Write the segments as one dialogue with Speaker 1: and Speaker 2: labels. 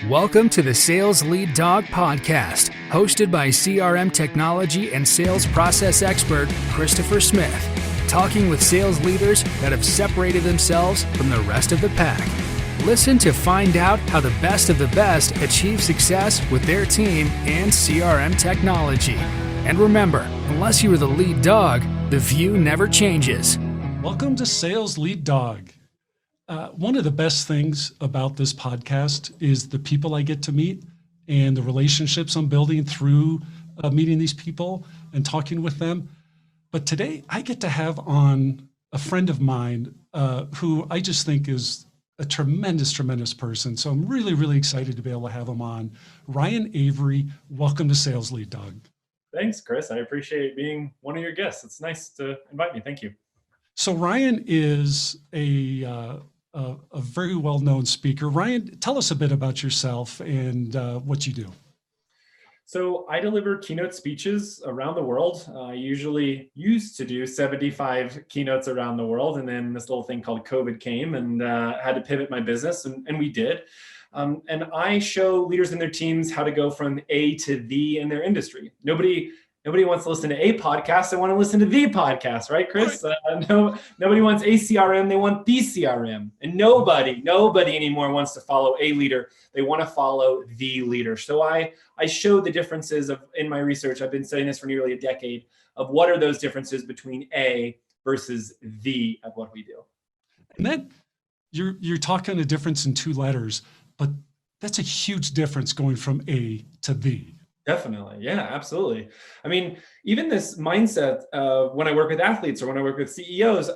Speaker 1: Welcome to the Sales Lead Dog Podcast, hosted by CRM technology and sales process expert Christopher Smith, talking with sales leaders that have separated themselves from the rest of the pack. Listen to find out how the best of the best achieve success with their team and CRM technology. And remember, unless you are the lead dog, the view never changes.
Speaker 2: Welcome to Sales Lead Dog. One of the best things about this podcast is the people I get to meet and the relationships I'm building through meeting these people and talking with them. But today I get to have on a friend of mine who I just think is a tremendous person. So I'm really excited to be able to have him on. Ryan Avery, welcome to Sales Lead Dog.
Speaker 3: Thanks, Chris. I appreciate being one of your guests. It's nice to invite me. Thank you.
Speaker 2: So Ryan is a very well-known speaker. Ryan, tell us a bit about yourself and what you do.
Speaker 3: So I deliver keynote speeches around the world. I usually used to do 75 keynotes around the world. And then this little thing called COVID came and had to pivot my business, and we did. And I show leaders and their teams how to go from A to the in their industry. Nobody wants to listen to a podcast. They want to listen to the podcast, right, Chris? Nobody wants a CRM. They want the CRM. And nobody anymore wants to follow a leader. They want to follow the leader. So I show the differences in my research. I've been studying this for nearly a decade of what are those differences between a versus the of what we do.
Speaker 2: And then you're talking a difference in two letters, but that's a huge difference going from a to the.
Speaker 3: Definitely. Yeah, absolutely. I mean, even this mindset when I work with athletes or when I work with CEOs,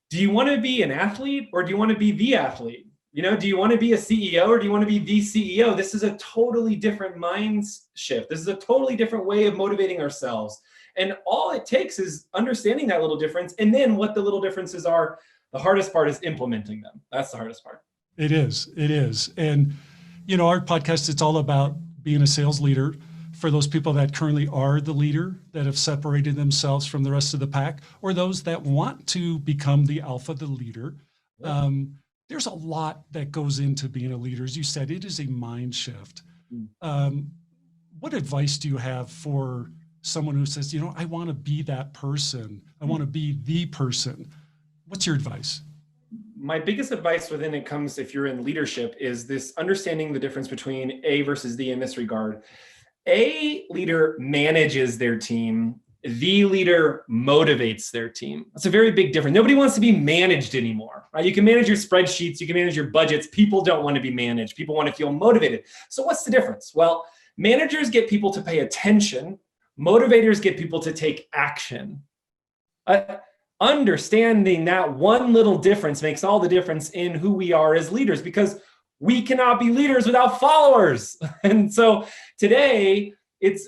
Speaker 3: do you want to be an athlete or do you want to be the athlete? Do you want to be a CEO or do you want to be the CEO? This is a totally different mind shift. This is a totally different way of motivating ourselves. And all it takes is understanding that little difference. And then what the little differences are, the hardest part is implementing them. That's the hardest part.
Speaker 2: It is. And, our podcast, it's all about being a sales leader. For those people that currently are the leader, that have separated themselves from the rest of the pack, or those that want to become the alpha, the leader, there's a lot that goes into being a leader. As you said, it is a mind shift. What advice do you have for someone who says, I want to be that person. I want to be the person. What's your advice?
Speaker 3: My biggest advice within it comes, if you're in leadership, is this understanding the difference between A versus the in this regard. A leader manages their team. The leader motivates their team. That's a very big difference. Nobody wants to be managed anymore, right? You can manage your spreadsheets, you can manage your budgets. People don't want to be managed. People want to feel motivated. So what's the difference? Well, managers get people to pay attention. Motivators get people to take action. Understanding that one little difference makes all the difference in who we are as leaders, because we cannot be leaders without followers. And so today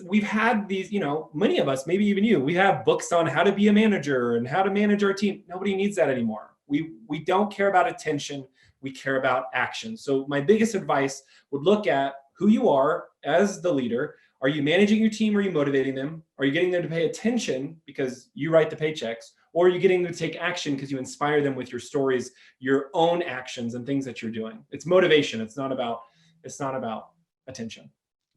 Speaker 3: we've had these, many of us, maybe even you, we have books on how to be a manager and how to manage our team. Nobody needs that anymore. We don't care about attention. We care about action. So my biggest advice would look at who you are as the leader. Are you managing your team? Or are you motivating them? Are you getting them to pay attention because you write the paychecks? Or are you getting them to take action because you inspire them with your stories, your own actions and things that you're doing? It's motivation. It's not about attention.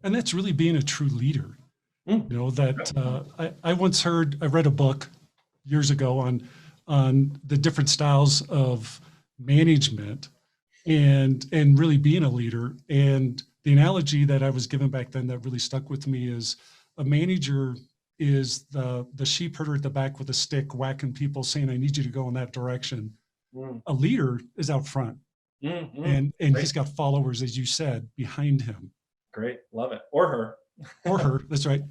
Speaker 2: And that's really being a true leader. I once I read a book years ago on the different styles of management and really being a leader. And the analogy that I was given back then that really stuck with me is a manager is the sheep herder at the back with a stick whacking people saying, I need you to go in that direction. A leader is out front and he's got followers, as you said, behind him.
Speaker 3: Great. Love it. Or her.
Speaker 2: Or her. That's right.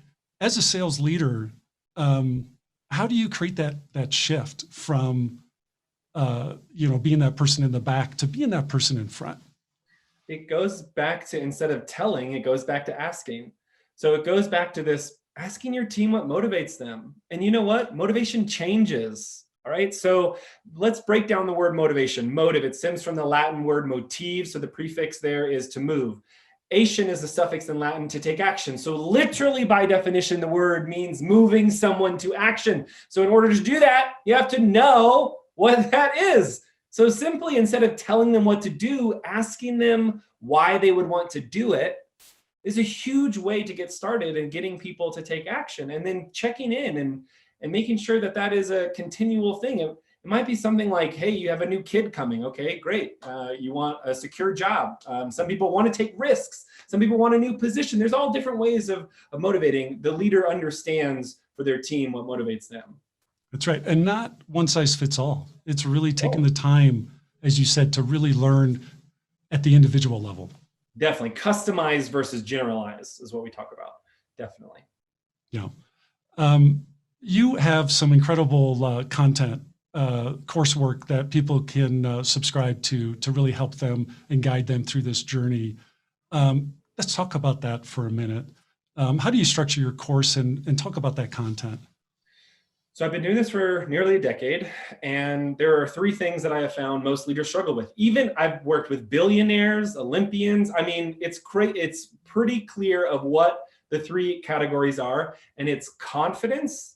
Speaker 2: As a sales leader, how do you create that shift from, being that person in the back to being that person in front?
Speaker 3: It goes back to, instead of telling, it goes back to asking. So it goes back to this asking your team what motivates them. And you know what? Motivation changes. All right. So let's break down the word motivation. Motive, it stems from the Latin word motive. So the prefix there is to move. Ation is the suffix in Latin to take action. So literally by definition, the word means moving someone to action. So in order to do that, you have to know what that is. So simply, instead of telling them what to do, asking them why they would want to do it is a huge way to get started and getting people to take action, and then checking in and making sure that that is a continual thing. It might be something like, hey, you have a new kid coming. Okay, great. You want a secure job. Some people want to take risks. Some people want a new position. There's all different ways of motivating. The leader understands for their team what motivates them.
Speaker 2: That's right. And not one size fits all. It's really taking the time, as you said, to really learn at the individual level.
Speaker 3: Definitely. Customize versus generalize is what we talk about. Definitely.
Speaker 2: Yeah. You have some incredible content, coursework that people can subscribe to really help them and guide them through this journey. Let's talk about that for a minute. How do you structure your course and talk about that content?
Speaker 3: So I've been doing this for nearly a decade, and there are three things that I have found most leaders struggle with. Even I've worked with billionaires, Olympians. I mean, it's pretty clear of what the three categories are, and it's confidence,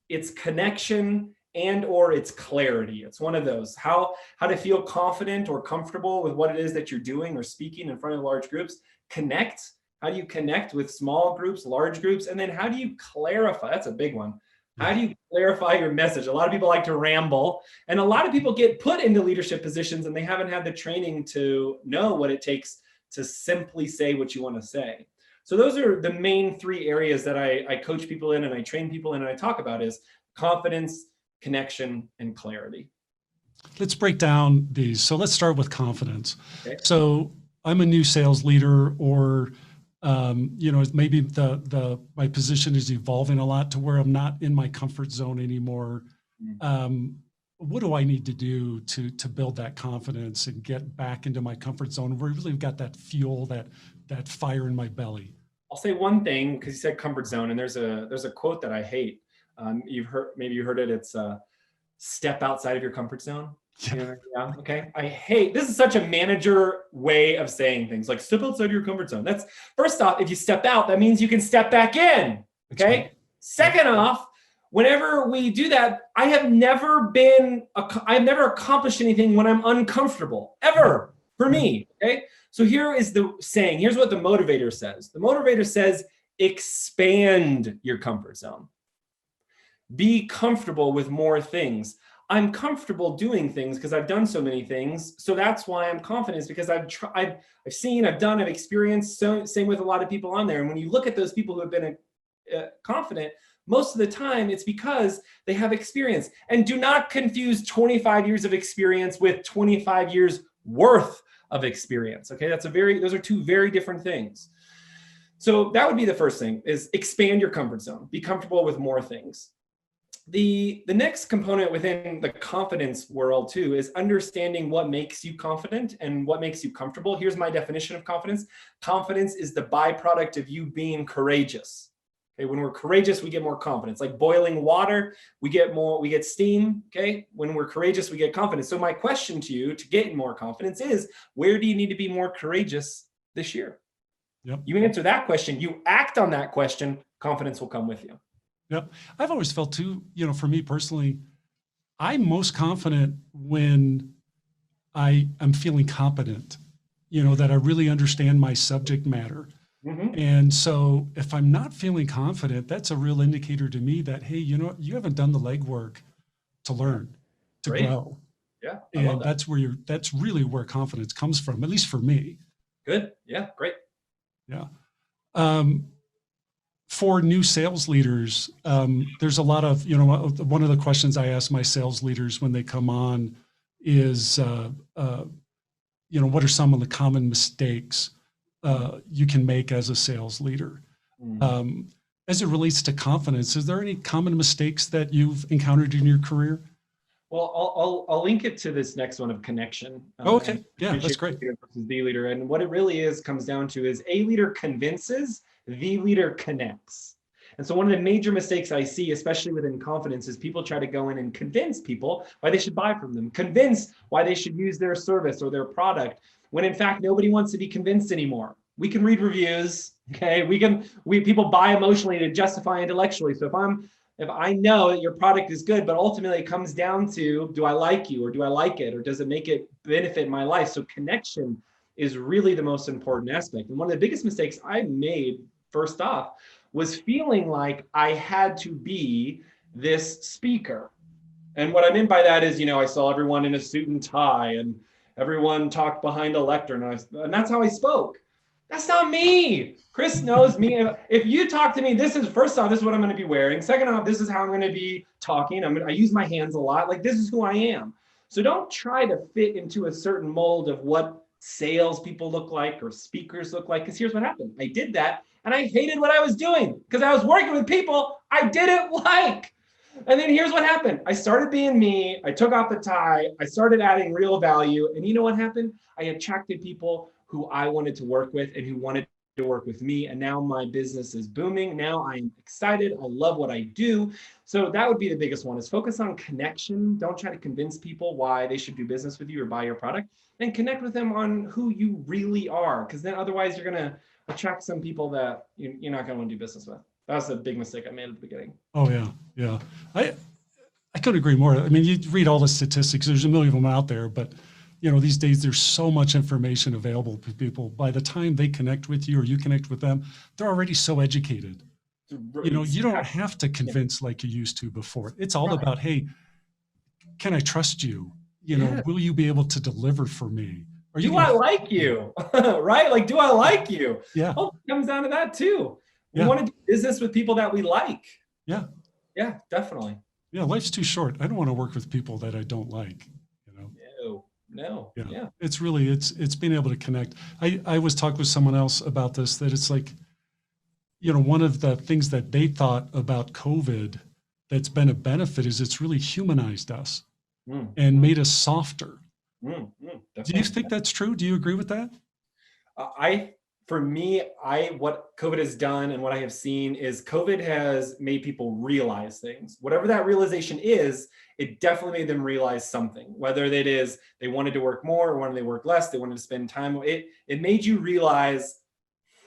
Speaker 3: it's connection, and or it's clarity. It's one of those. How to feel confident or comfortable with what it is that you're doing or speaking in front of large groups. Connect. How do you connect with small groups, large groups? And then how do you clarify? That's a big one. How do you clarify your message? A lot of people like to ramble, and a lot of people get put into leadership positions and they haven't had the training to know what it takes to simply say what you want to say. So those are the main three areas that I coach people in and I train people in and I talk about is confidence, connection, and clarity.
Speaker 2: Let's break down these. So let's start with confidence.
Speaker 3: Okay.
Speaker 2: So I'm a new sales leader, or maybe my position is evolving a lot to where I'm not in my comfort zone anymore. What do I need to do to build that confidence and get back into my comfort zone where I really got that fuel, that fire in my belly?
Speaker 3: I'll say one thing, because you said comfort zone, and there's a quote that I hate. Maybe you heard it. It's step outside of your comfort zone. Yeah. Okay. I hate, this is such a manager way of saying things, like step outside your comfort zone. That's first off, if you step out, that means you can step back in. Okay. Right. Second off, whenever we do that, I've never accomplished anything when I'm uncomfortable, ever, for me. Okay. So here is the saying. Here's what the motivator says. The motivator says, expand your comfort zone. Be comfortable with more things. I'm comfortable doing things because I've done so many things. So that's why I'm confident, is because I've seen, I've done, I've experienced. So same with a lot of people on there. And when you look at those people who have been confident, most of the time it's because they have experience. And do not confuse 25 years of experience with 25 years worth of experience. Okay, those are two very different things. So that would be the first thing, is expand your comfort zone. Be comfortable with more things. The next component within the confidence world too is understanding what makes you confident and what makes you comfortable. Here's my definition of confidence. Confidence is the byproduct of you being courageous. Okay, when we're courageous, we get more confidence. Like boiling water, we get steam. Okay, when we're courageous, we get confidence. So my question to you to get more confidence is, where do you need to be more courageous this year?
Speaker 2: Yep.
Speaker 3: You answer that question, you act on that question, confidence will come with you.
Speaker 2: Yep. I've always felt too, for me personally, I'm most confident when I am feeling competent, that I really understand my subject matter. Mm-hmm. And so if I'm not feeling confident, that's a real indicator to me that, hey, you haven't done the legwork to learn, to
Speaker 3: Great.
Speaker 2: Grow.
Speaker 3: Yeah.
Speaker 2: And that's really where confidence comes from, at least for me.
Speaker 3: Good. Yeah. Great.
Speaker 2: Yeah. For new sales leaders, there's a lot of, one of the questions I ask my sales leaders when they come on is, what are some of the common mistakes you can make as a sales leader? As it relates to confidence, is there any common mistakes that you've encountered in your career?
Speaker 3: Well, I'll link it to this next one of connection.
Speaker 2: Okay, yeah, that's great.
Speaker 3: Versus the leader, and what it really comes down to is a leader convinces, the leader connects. And so one of the major mistakes I see, especially within confidence, is people try to go in and convince people why they should buy from them, convince why they should use their service or their product, when in fact nobody wants to be convinced anymore. We can read reviews, okay? People buy emotionally to justify intellectually. So if I'm if I know that your product is good, but ultimately it comes down to, do I like you, or do I like it, or does it make it benefit my life? So connection is really the most important aspect. And one of the biggest mistakes I made, first off, was feeling like I had to be this speaker. And what I mean by that is, I saw everyone in a suit and tie, and everyone talked behind a lectern, and that's how I spoke. That's not me. Chris knows me. If you talk to me, first off, this is what I'm going to be wearing. Second off, this is how I'm going to be talking. I use my hands a lot. Like, this is who I am. So don't try to fit into a certain mold of what salespeople look like or speakers look like. Because here's what happened. I did that, and I hated what I was doing because I was working with people I didn't like. And then here's what happened. I started being me. I took off the tie. I started adding real value. And you know what happened? I attracted people who I wanted to work with and who wanted to work with me. And now my business is booming. Now I'm excited. I love what I do. So that would be the biggest one, is focus on connection. Don't try to convince people why they should do business with you or buy your product. And connect with them on who you really are. Because then otherwise you're going to attract some people that you're not going to want to do business with. That was a big mistake I made at the beginning.
Speaker 2: Oh, yeah. Yeah. I could agree more. I mean, you read all the statistics. There's a million of them out there, but these days there's so much information available to people. By the time they connect with you or you connect with them, they're already so educated. You don't have to convince like you used to before. It's all about, hey, can I trust you? Will you be able to deliver for me?
Speaker 3: Do I like you? Right? Like, do I like you?
Speaker 2: Yeah.
Speaker 3: Oh, it comes down to that too. We want to do business with people that we like.
Speaker 2: Yeah.
Speaker 3: Yeah, definitely.
Speaker 2: Yeah, life's too short. I don't want to work with people that I don't like.
Speaker 3: No. Yeah.
Speaker 2: It's really, it's being able to connect. I was talking with someone else about this, that it's like, one of the things that they thought about COVID that's been a benefit is it's really humanized us and made us softer. Do you think that's true? Do you agree with that?
Speaker 3: For me, what COVID has done and what I have seen is COVID has made people realize things. Whatever that realization is, it definitely made them realize something. Whether it is they wanted to work more or wanted to work less, they wanted to spend time. It made you realize,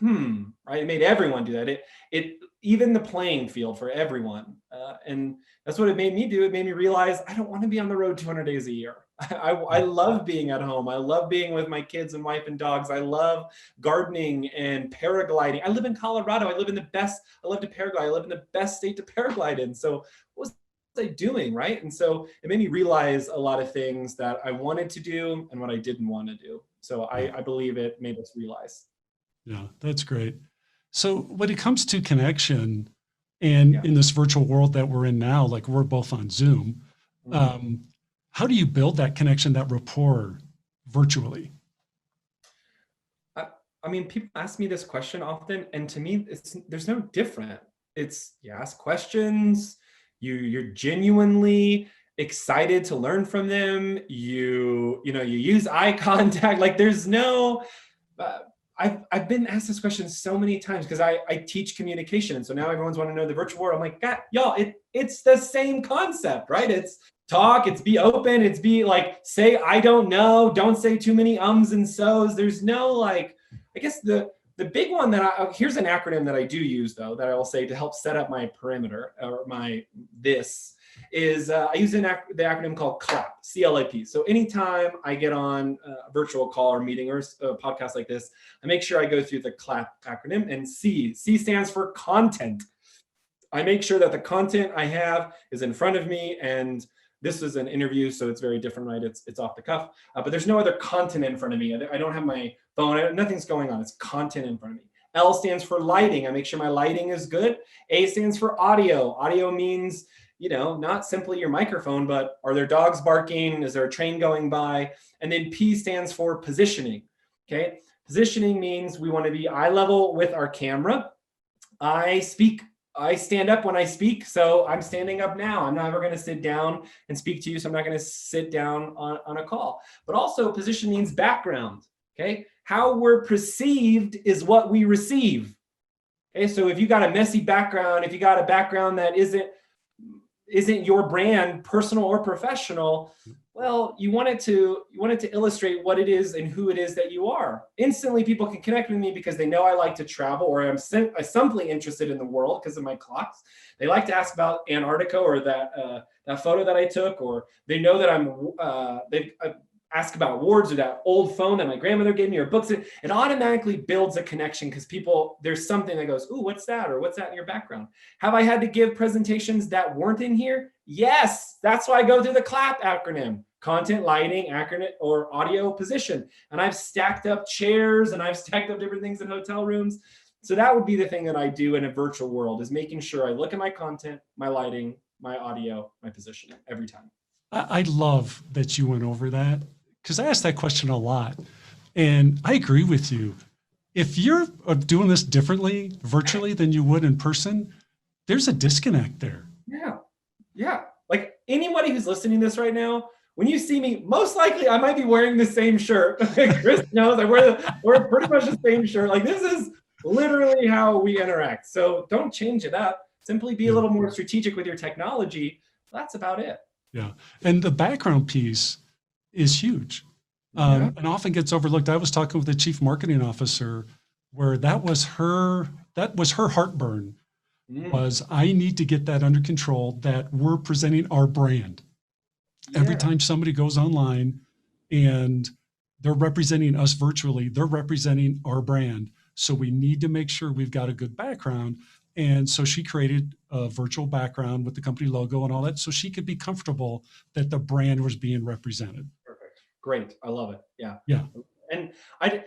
Speaker 3: right? It made everyone do that. It even the playing field for everyone. And that's what it made me do. It made me realize I don't want to be on the road 200 days a year. I love being at home. I love being with my kids and wife and dogs. I love gardening and paragliding. I live in Colorado. I love to paraglide. I live in the best state to paraglide in. So what was I doing, right? And so it made me realize a lot of things that I wanted to do and what I didn't want to do. So I believe it made us realize.
Speaker 2: Yeah, that's great. So when it comes to connection and in this virtual world that we're in now, like we're both on Zoom, how do you build that connection, that rapport virtually?
Speaker 3: I mean, people ask me this question often, and to me, there's no different. It's you ask questions, you're genuinely excited to learn from them. You use eye contact. Like there's no. I've been asked this question so many times because I teach communication, and so now everyone's want to know the virtual world. I'm like, God, y'all, it's the same concept, right? It's talk, it's be open, it's be like, say, I don't know, don't say too many ums and so's. There's no like, I guess the big one that here's an acronym that I do use though, that I will say to help set up my perimeter or I use the acronym called CLAP, C-L-A-P. So anytime I get on a virtual call or meeting or a podcast like this, I make sure I go through the CLAP acronym, and C stands for content. I make sure that the content I have is in front of me, and this is an interview, so it's very different, right? It's off the cuff, but there's no other content in front of me. I don't have my phone, nothing's going on. It's content in front of me. L stands for lighting. I make sure my lighting is good. A stands for audio. Audio means, not simply your microphone, but are there dogs barking? Is there a train going by? And then P stands for positioning, okay? Positioning means we want to be eye level with our camera. I stand up when I speak, so I'm standing up now. I'm never going to sit down and speak to you, so I'm not going to sit down on a call. But also position means background, okay? How we're perceived is what we receive. Okay, so if you got a messy background, if you got a background that isn't, isn't your brand personal or professional, well, you want it to illustrate what it is and who it is that you are. Instantly, people can connect with me because they know I like to travel, or I'm simply interested in the world because of my clocks. They like to ask about Antarctica or that photo that I took, or they know that they ask about awards or that old phone that my grandmother gave me, or books. It automatically builds a connection because there's something that goes, ooh, what's that? Or what's that in your background? Have I had to give presentations that weren't in here? Yes, that's why I go through the CLAP acronym: content, lighting, acronym, or audio, position. And I've stacked up chairs and I've stacked up different things in hotel rooms. So that would be the thing that I do in a virtual world, is making sure I look at my content, my lighting, my audio, my positioning every time.
Speaker 2: I love that you went over that, because I ask that question a lot. And I agree with you. If you're doing this differently virtually than you would in person, there's a disconnect there.
Speaker 3: Yeah. Like anybody who's listening to this right now, when you see me, most likely I might be wearing the same shirt. Chris knows I wear pretty much the same shirt. Like, this is literally how we interact. So don't change it up. Simply be a little more strategic with your technology. That's about it.
Speaker 2: Yeah. And the background piece is huge, and often gets overlooked. I was talking with the chief marketing officer where that was her heartburn. Was I need to get that under control, that we're presenting our brand. Every time somebody goes online and they're representing us virtually, they're representing our brand. So we need to make sure we've got a good background. And so she created a virtual background with the company logo and all that, so she could be comfortable that the brand was being represented.
Speaker 3: Perfect. Great. I love it. Yeah.
Speaker 2: Yeah.
Speaker 3: And I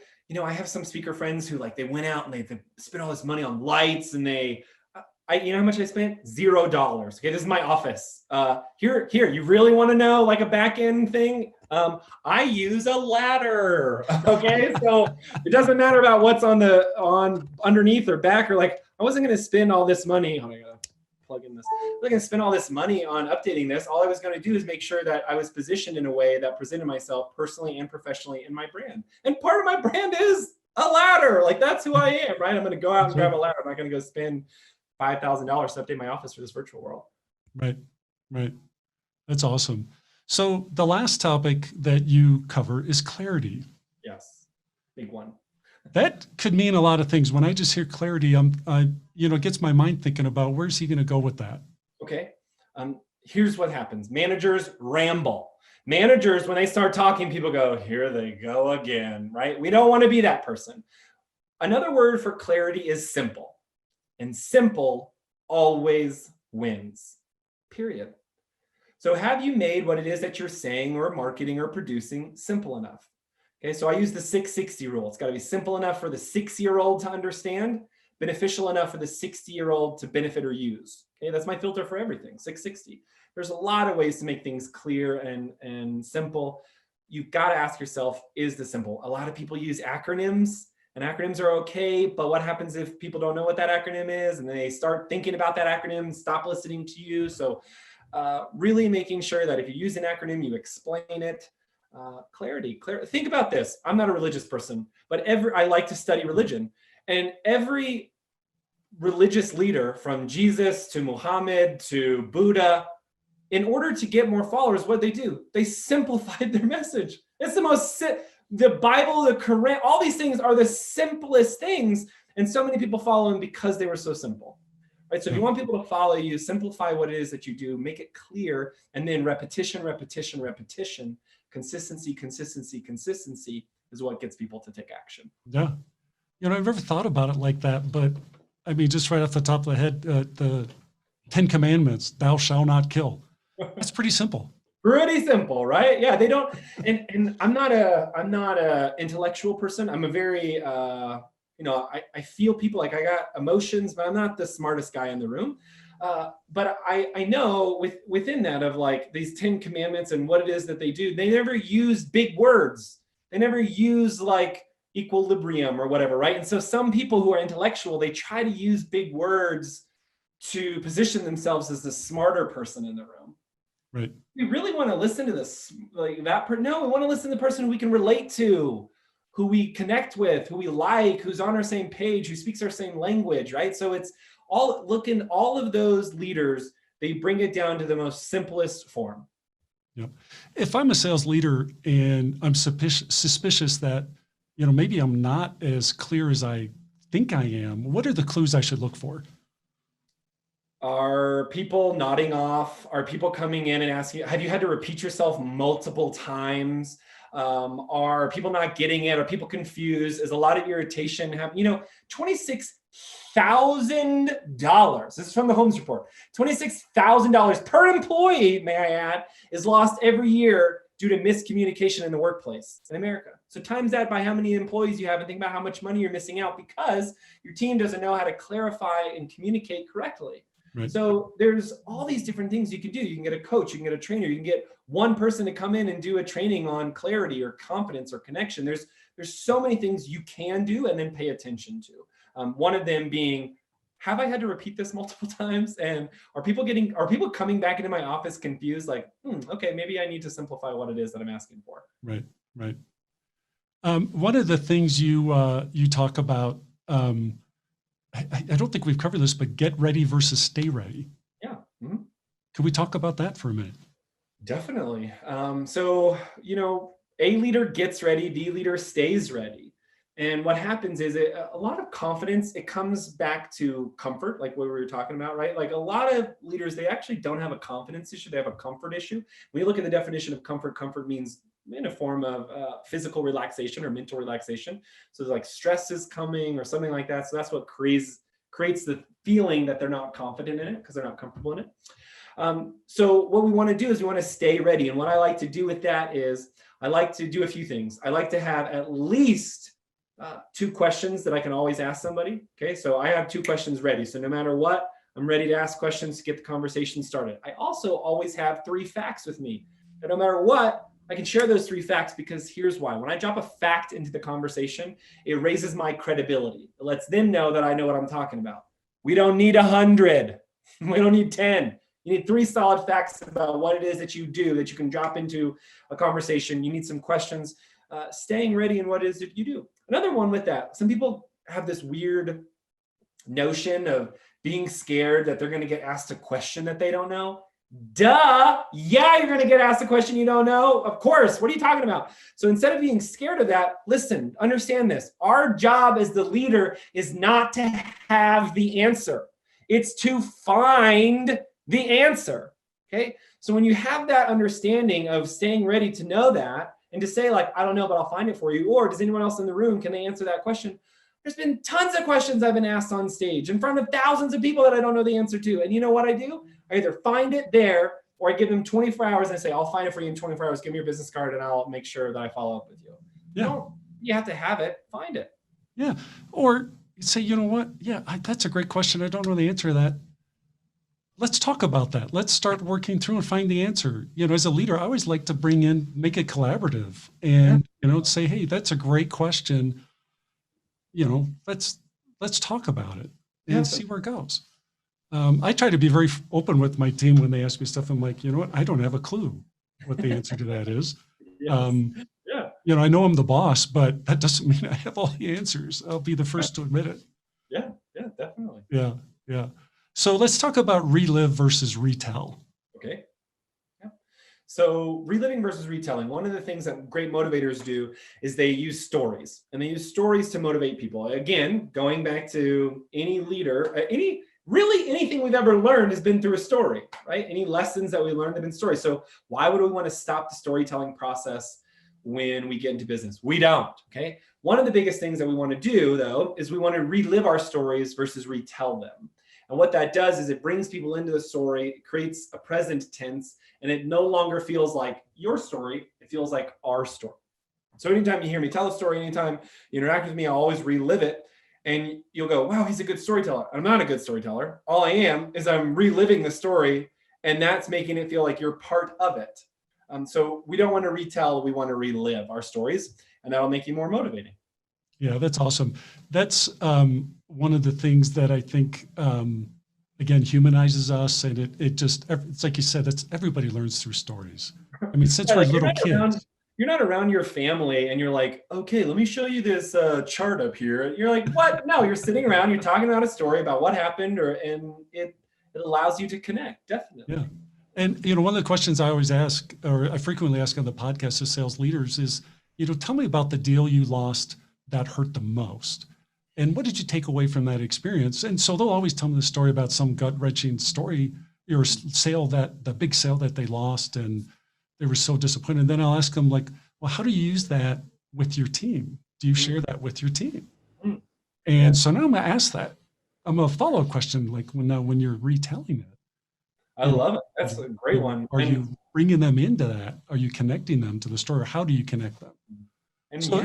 Speaker 3: have some speaker friends who, like, they went out and they spent all this money on lights, and you know how much I spent? $0. Okay, this is my office. Here, you really want to know, like, a back end thing? I use a ladder. Okay, so it doesn't matter about what's on underneath or back, or like, I wasn't going to spend all this money. Oh, I gotta plug in this. I wasn't going to spend all this money on updating this. All I was going to do is make sure that I was positioned in a way that presented myself personally and professionally in my brand. And part of my brand is a ladder. Like, that's who I am, right? I'm going to go out and grab a ladder. I'm not going to go spend $5,000 to update my office for this virtual world.
Speaker 2: Right. That's awesome. So the last topic that you cover is clarity.
Speaker 3: Yes, big one.
Speaker 2: That could mean a lot of things. When I just hear clarity, it gets my mind thinking about, where's he going to go with that?
Speaker 3: Okay. Here's what happens. Managers ramble. Managers, when they start talking, people go, here they go again, right? We don't want to be that person. Another word for clarity is simple. And simple always wins, period. So have you made what it is that you're saying or marketing or producing simple enough? Okay, so I use the 660 rule. It's got to be simple enough for the 6-year-old to understand, beneficial enough for the 60-year-old to benefit or use. Okay, that's my filter for everything, 660. There's a lot of ways to make things clear and simple. You've got to ask yourself, is this simple? A lot of people use acronyms, and acronyms are okay, but what happens if people don't know what that acronym is and they start thinking about that acronym, stop listening to you? So really making sure that if you use an acronym, you explain it. Clarity. Think about this. I'm not a religious person, but I like to study religion. And every religious leader, from Jesus to Muhammad to Buddha, in order to get more followers, what they do? They simplified their message. It's the Bible, the Quran, all these things are the simplest things. And so many people follow them because they were so simple. Right? So if you want people to follow you, simplify what it is that you do, make it clear, and then repetition, consistency is what gets people to take action.
Speaker 2: Yeah. I've never thought about it like that, but I mean, just right off the top of the head, the 10 Commandments, thou shalt not kill. That's pretty simple.
Speaker 3: Pretty simple, right? Yeah, they don't, and I'm not a intellectual person. I'm a very, I feel people, like, I got emotions, but I'm not the smartest guy in the room. But I know within that, of like these 10 commandments and what it is that they do, they never use big words. They never use like equilibrium or whatever, right? And so some people who are intellectual, they try to use big words to position themselves as the smarter person in the room.
Speaker 2: Right.
Speaker 3: We really want to listen to this, like that. No, we want to listen to the person who we can relate to, who we connect with, who we like, who's on our same page, who speaks our same language, right? So it's all of those leaders, they bring it down to the most simplest form.
Speaker 2: Yep. If I'm a sales leader and I'm suspicious that, maybe I'm not as clear as I think I am, what are the clues I should look for?
Speaker 3: Are people nodding off? Are people coming in and asking, have you had to repeat yourself multiple times? Are people not getting it? Are people confused? Is a lot of irritation happening? $26,000. This is from the Holmes report. $26,000 per employee, may I add, is lost every year due to miscommunication in the workplace in America. So times that by how many employees you have and think about how much money you're missing out because your team doesn't know how to clarify and communicate correctly. Right. So there's all these different things you can do. You can get a coach, you can get a trainer, you can get one person to come in and do a training on clarity or confidence or connection. There's so many things you can do and then pay attention to. One of them being, have I had to repeat this multiple times? And are people coming back into my office confused? Like, okay, maybe I need to simplify what it is that I'm asking for.
Speaker 2: Right. One of the things you talk about, I don't think we've covered this, but get ready versus stay ready.
Speaker 3: Yeah. Mm-hmm.
Speaker 2: Could we talk about that for a minute?
Speaker 3: Definitely. So, A leader gets ready, D leader stays ready. And what happens is a lot of confidence, it comes back to comfort, like what we were talking about, right? Like a lot of leaders, they actually don't have a confidence issue, they have a comfort issue. When you look at the definition of comfort, comfort means in a form of physical relaxation or mental relaxation. So like stress is coming or something like that. So that's what creates the feeling that they're not confident in it because they're not comfortable in it. So what we want to do is we want to stay ready. And what I like to do with that is I like to do a few things. I like to have at least 2 questions that I can always ask somebody. Okay, so I have 2 questions ready. So no matter what, I'm ready to ask questions to get the conversation started. I also always have 3 facts with me. And no matter what, I can share those 3 facts because here's why. When I drop a fact into the conversation, it raises my credibility. It lets them know that I know what I'm talking about. We don't need 100. We don't need 10. You need 3 solid facts about what it is that you do that you can drop into a conversation. You need some questions, staying ready in what it is that you do. Another one with that, some people have this weird notion of being scared that they're going to get asked a question that they don't know. Duh. Yeah, you're going to get asked a question you don't know. Of course. What are you talking about? So instead of being scared of that, listen, understand this. Our job as the leader is not to have the answer. It's to find the answer. Okay. So when you have that understanding of staying ready to know that and to say like, I don't know, but I'll find it for you. Or does anyone else in the room, can they answer that question? There's been tons of questions I've been asked on stage in front of thousands of people that I don't know the answer to. And you know what I do? I either find it there or I give them 24 hours and I say, I'll find it for you in 24 hours. Give me your business card and I'll make sure that I follow up with you.
Speaker 2: Yeah.
Speaker 3: You have to have it, find it.
Speaker 2: Yeah. Or say, you know what? Yeah, that's a great question. I don't know the answer to that. Let's talk about that. Let's start working through and find the answer. As a leader, I always like to make it collaborative and, say, hey, that's a great question. Let's talk about it and see where it goes. I try to be very open with my team when they ask me stuff. I'm like, you know what? I don't have a clue what the answer to that is.
Speaker 3: Yes.
Speaker 2: I know I'm the boss, but that doesn't mean I have all the answers. I'll be the first to admit it.
Speaker 3: Yeah, definitely.
Speaker 2: Yeah. So let's talk about relive versus retell.
Speaker 3: Okay. Yeah. So reliving versus retelling, one of the things that great motivators do is they use stories, and they use stories to motivate people. Again, going back to any leader, anything we've ever learned has been through a story, right? Any lessons that we learned have been stories. So why would we want to stop the storytelling process when we get into business? We don't, okay? One of the biggest things that we want to do, though, is we want to relive our stories versus retell them. And what that does is it brings people into the story, it creates a present tense, and it no longer feels like your story, it feels like our story. So anytime you hear me tell a story, anytime you interact with me, I always relive it. And you'll go, wow, he's a good storyteller. I'm not a good storyteller. All I am is I'm reliving the story, and that's making it feel like you're part of it. So we don't want to retell, we want to relive our stories, and that'll make you more motivating.
Speaker 2: Yeah, that's awesome. That's one of the things that I think, again, humanizes us. And it's like you said, everybody learns through stories. I mean, since we're little kids.
Speaker 3: You're not around your family and you're like, okay, let me show you this chart up here. You're like, what? No, you're sitting around, you're talking about a story about what happened, and it allows you to connect, definitely.
Speaker 2: Yeah. And, one of the questions I always ask, or I frequently ask on the podcast to sales leaders is, tell me about the deal you lost that hurt the most. And what did you take away from that experience? And so they'll always tell me the story about some gut-wrenching story or sale, the big sale that they lost and they were so disappointed. And then I'll ask them like, well, how do you use that with your team? Do you share that with your team? And so now I'm going to ask that. I'm a follow-up question, like when you're retelling it.
Speaker 3: I love it. That's a great one.
Speaker 2: Are you bringing them into that? Are you connecting them to the story? Or how do you connect them?
Speaker 3: And
Speaker 2: so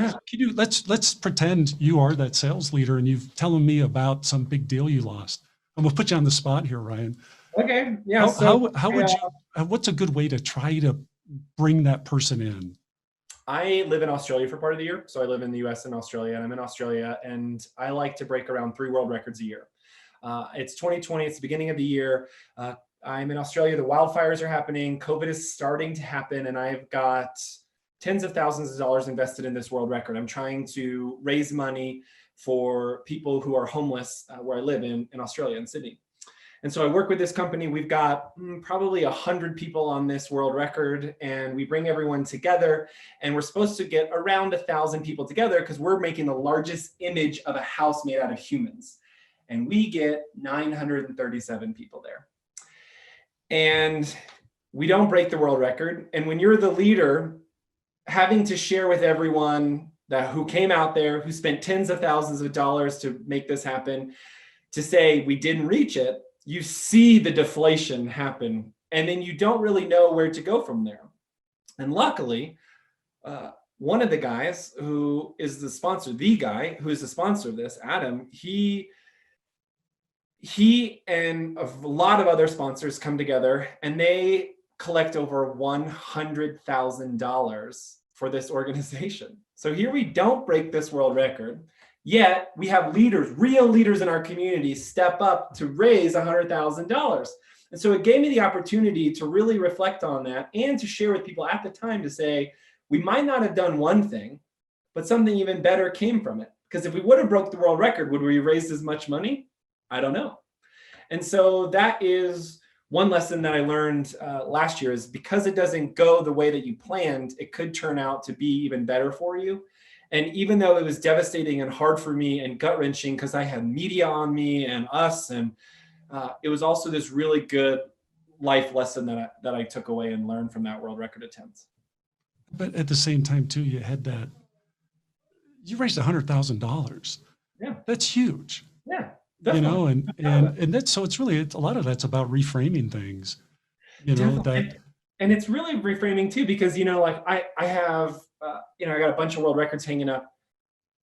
Speaker 2: let's pretend you are that sales leader and you've telling me about some big deal you lost. I'm gonna put you on the spot here, Ryan.
Speaker 3: Okay. Yeah.
Speaker 2: How would you? What's a good way to try to bring that person in?
Speaker 3: I live in Australia for part of the year. So I live in the US and Australia, and I'm in Australia, and I like to break around 3 world records a year. It's 2020. It's the beginning of the year. I'm in Australia. The wildfires are happening. COVID is starting to happen, and I've got tens of thousands of dollars invested in this world record. I'm trying to raise money for people who are homeless where I live in Australia, in Sydney. And so I work with this company. We've got probably 100 people on this world record, and we bring everyone together, and we're supposed to get around 1,000 people together because we're making the largest image of a house made out of humans. And we get 937 people there. And we don't break the world record. And when you're the leader, having to share with everyone who came out there, who spent tens of thousands of dollars to make this happen, to say we didn't reach it, you see the deflation happen. And then you don't really know where to go from there. And luckily, one of the guys who is the sponsor, of this, Adam, he and a lot of other sponsors come together and they collect over $100,000 for this organization. So here we don't break this world record, yet we have leaders, real leaders in our community, step up to raise $100,000. And so it gave me the opportunity to really reflect on that and to share with people at the time to say, we might not have done one thing, but something even better came from it. Because if we would have broke the world record, would we have raised as much money? I don't know. And so that is one lesson that I learned last year, is because it doesn't go the way that you planned, it could turn out to be even better for you. And even though it was devastating and hard for me and gut wrenching because I had media on me and us, and it was also this really good life lesson that I took away and learned from that world record attempt.
Speaker 2: But at the same time too, you raised $100,000.
Speaker 3: Yeah.
Speaker 2: That's huge.
Speaker 3: Yeah. Definitely.
Speaker 2: And that's, so it's really, a lot of that's about reframing things,
Speaker 3: and it's really reframing too, because, like I have, I got a bunch of world records hanging up,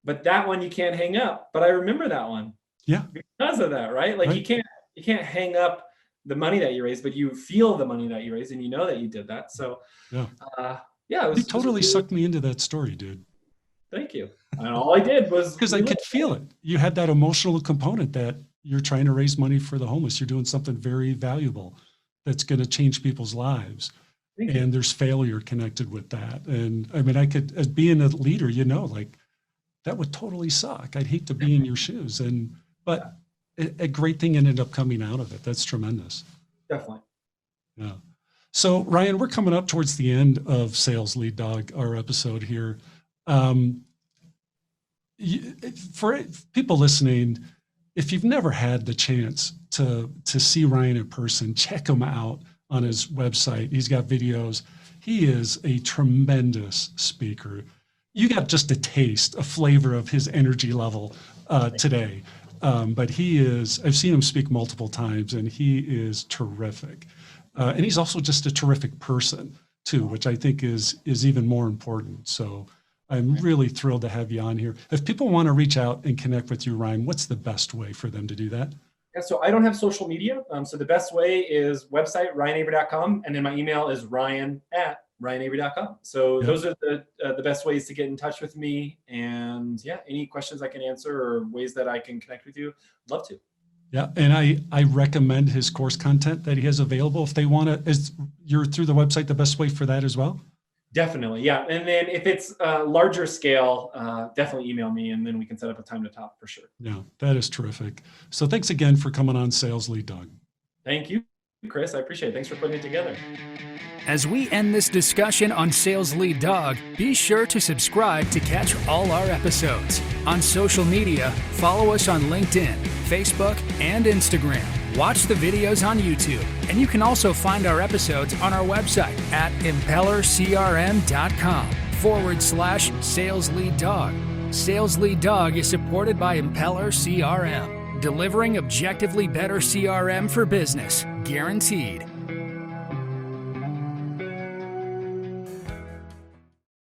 Speaker 3: but that one you can't hang up, but I remember that one.
Speaker 2: Yeah.
Speaker 3: Because of that, right? Like right. You can't hang up the money that you raised, but you feel the money that you raised and you know that you did that. So
Speaker 2: you totally sucked me into that story, dude.
Speaker 3: Thank you. And all I did was
Speaker 2: because I could feel it. You had that emotional component that you're trying to raise money for the homeless. You're doing something very valuable that's going to change people's lives. And there's failure connected with that. And I mean, I could, as being a leader, like that would totally suck. I'd hate to be in your shoes. But a great thing ended up coming out of it. That's tremendous.
Speaker 3: Definitely.
Speaker 2: Yeah. So Ryan, we're coming up towards the end of Sales Lead Dog, our episode here. For people listening, if you've never had the chance to see Ryan in person, check him out on his website. He's got videos. He is a tremendous speaker. You got just a flavor of his energy level today. But I've seen him speak multiple times, and he is terrific. And he's also just a terrific person too, which I think is even more important. So I'm really thrilled to have you on here. If people want to reach out and connect with you, Ryan, what's the best way for them to do that?
Speaker 3: Yeah, so I don't have social media. So the best way is website, ryanavery.com. And then my email is ryan@ryanavery.com. So those are the best ways to get in touch with me. And any questions I can answer or ways that I can connect with you, love to.
Speaker 2: Yeah, and I recommend his course content that he has available. If they want to, you're through the website, the best way for that as well?
Speaker 3: Definitely, yeah. And then if it's larger scale, definitely email me, and then we can set up a time to talk for sure.
Speaker 2: Yeah, that is terrific. So thanks again for coming on Sales Lead Dog.
Speaker 3: Thank you, Chris. I appreciate it. Thanks for putting it together.
Speaker 1: As we end this discussion on Sales Lead Dog, be sure to subscribe to catch all our episodes. On social media, follow us on LinkedIn, Facebook, and Instagram. Watch the videos on YouTube, and you can also find our episodes on our website at impellercrm.com/Sales Lead Dog. Sales Lead Dog is supported by Impeller CRM, delivering objectively better CRM for business, guaranteed.